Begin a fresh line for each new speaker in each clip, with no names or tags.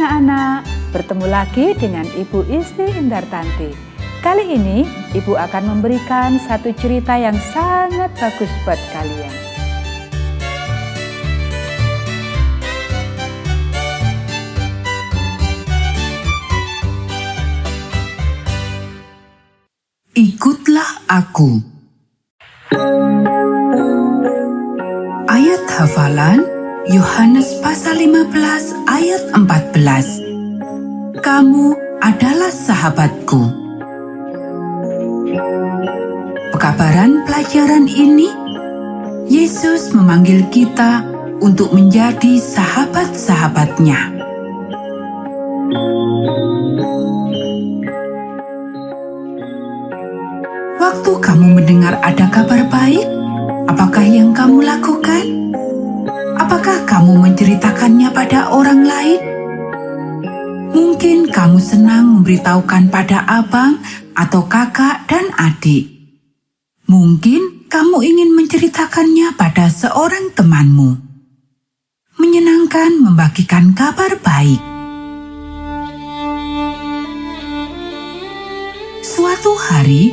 anak-anak, bertemu lagi dengan Ibu Isti Indartanti. Kali ini Ibu akan memberikan satu cerita yang sangat bagus buat kalian.
Ikutlah aku. Ayat hafalan Yohanes pasal 15 ayat 14. Kamu adalah sahabatku. Pekabaran pelajaran ini, Yesus memanggil kita untuk menjadi sahabat-sahabatnya. Waktu kamu mendengar ada kabar baik, apakah yang kamu lakukan? Apakah kamu menceritakannya pada orang lain? Mungkin kamu senang memberitahukan pada abang atau kakak dan adik. Mungkin kamu ingin menceritakannya pada seorang temanmu. Menyenangkan membagikan kabar baik. Suatu hari,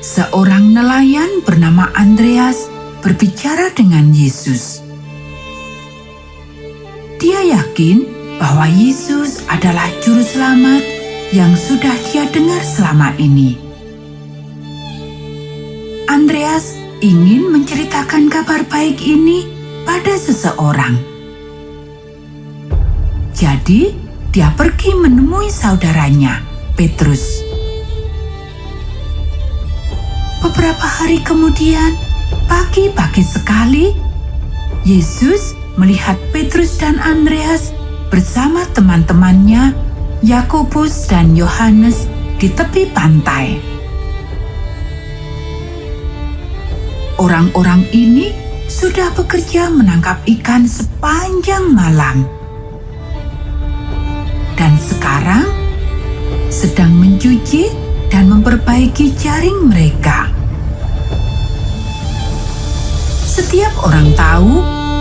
seorang nelayan bernama Andreas berbicara dengan Yesus. Dia yakin bahwa Yesus adalah juru selamat yang sudah dia dengar selama ini. Andreas ingin menceritakan kabar baik ini pada seseorang. Jadi, dia pergi menemui saudaranya, Petrus. Beberapa hari kemudian, pagi-pagi sekali, Yesus melihat Petrus dan Andreas bersama teman-temannya, Yakobus dan Yohanes, di tepi pantai. Orang-orang ini sudah bekerja menangkap ikan sepanjang malam. Dan sekarang sedang mencuci dan memperbaiki jaring mereka. Setiap orang tahu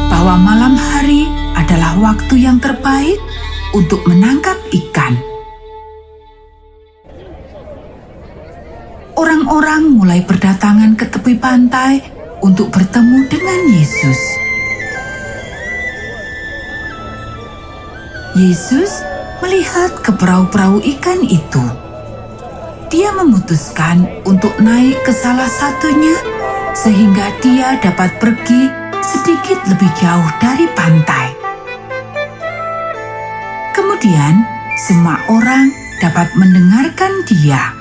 bahwa malam hari adalah waktu yang terbaik untuk menangkap ikan. Orang-orang mulai berdatangan ke tepi pantai untuk bertemu dengan Yesus. Yesus melihat ke perahu-perahu ikan itu. Dia memutuskan untuk naik ke salah satunya sehingga dia dapat pergi sedikit lebih jauh dari pantai. Kemudian, semua orang dapat mendengarkan dia.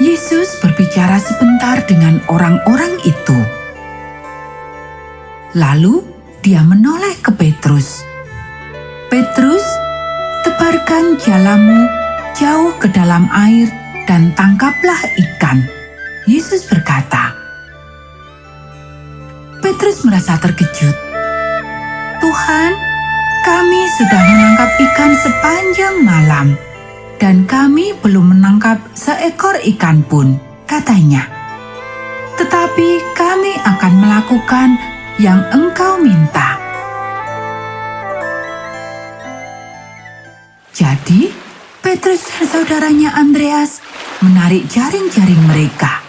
Yesus berbicara sebentar dengan orang-orang itu. Lalu, dia menoleh ke Petrus. Petrus, tebarkan jalamu jauh ke dalam air dan tangkaplah ikan. Yesus berkata. Petrus merasa terkejut. Tuhan, kami sudah menangkap ikan sepanjang malam, dan kami belum menangkap seekor ikan pun, katanya. Tetapi kami akan melakukan yang Engkau minta. Jadi, Petrus dan saudaranya Andreas menarik jaring-jaring mereka.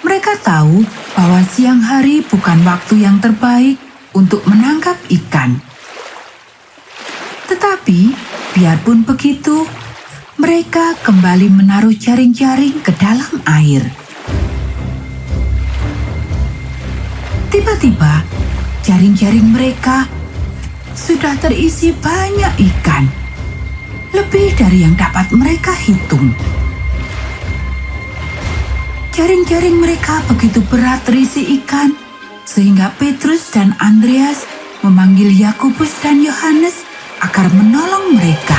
Mereka tahu bahwa siang hari bukan waktu yang terbaik untuk menangkap ikan. Tetapi, biarpun begitu, mereka kembali menaruh jaring-jaring ke dalam air. Tiba-tiba, jaring-jaring mereka sudah terisi banyak ikan, lebih dari yang dapat mereka hitung. Jaring-jaring mereka begitu berat terisi ikan, sehingga Petrus dan Andreas memanggil Yakobus dan Yohanes agar menolong mereka.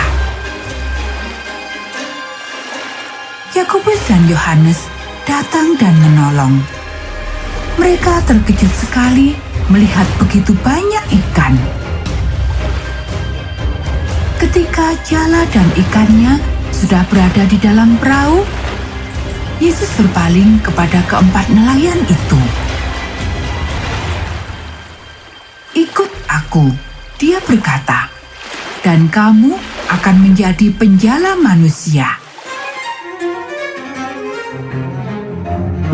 Yakobus dan Yohanes datang dan menolong. Mereka terkejut sekali melihat begitu banyak ikan. Ketika jala dan ikannya sudah berada di dalam perahu, Yesus berpaling kepada keempat nelayan itu. "Ikut aku," Dia berkata, "Dan kamu akan menjadi penjala manusia."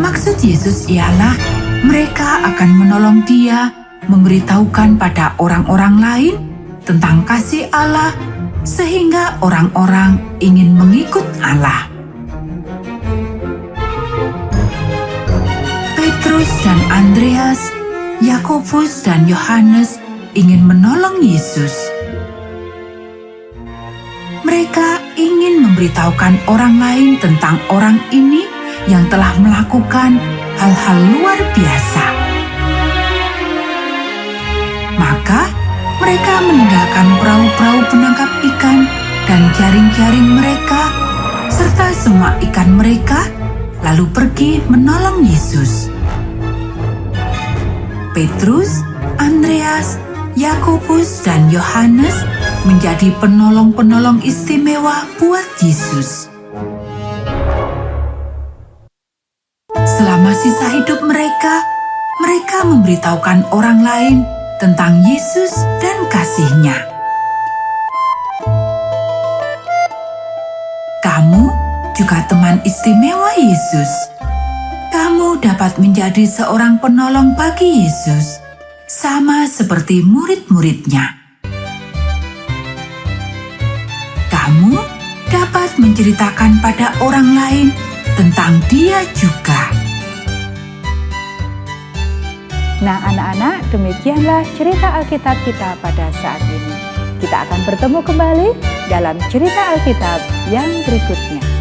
Maksud Yesus ialah mereka akan menolong dia memberitahukan pada orang-orang lain tentang kasih Allah sehingga orang-orang ingin mengikut Allah. Petrus dan Andreas, Yakobus dan Yohanes ingin menolong Yesus. Mereka ingin memberitahukan orang lain tentang orang ini yang telah melakukan hal-hal luar biasa. Maka mereka meninggalkan perahu-perahu penangkap ikan dan jaring-jaring mereka serta semua ikan mereka, lalu pergi menolong Yesus. Petrus, Andreas, Yakobus, dan Yohanes menjadi penolong-penolong istimewa buat Yesus. Selama sisa hidup mereka, mereka memberitahukan orang lain tentang Yesus dan kasih-Nya. Kamu juga teman istimewa Yesus. Kamu dapat menjadi seorang penolong bagi Yesus, sama seperti murid-muridnya. Kamu dapat menceritakan pada orang lain tentang Dia juga.
Nah anak-anak, demikianlah cerita Alkitab kita pada saat ini. Kita akan bertemu kembali dalam cerita Alkitab yang berikutnya.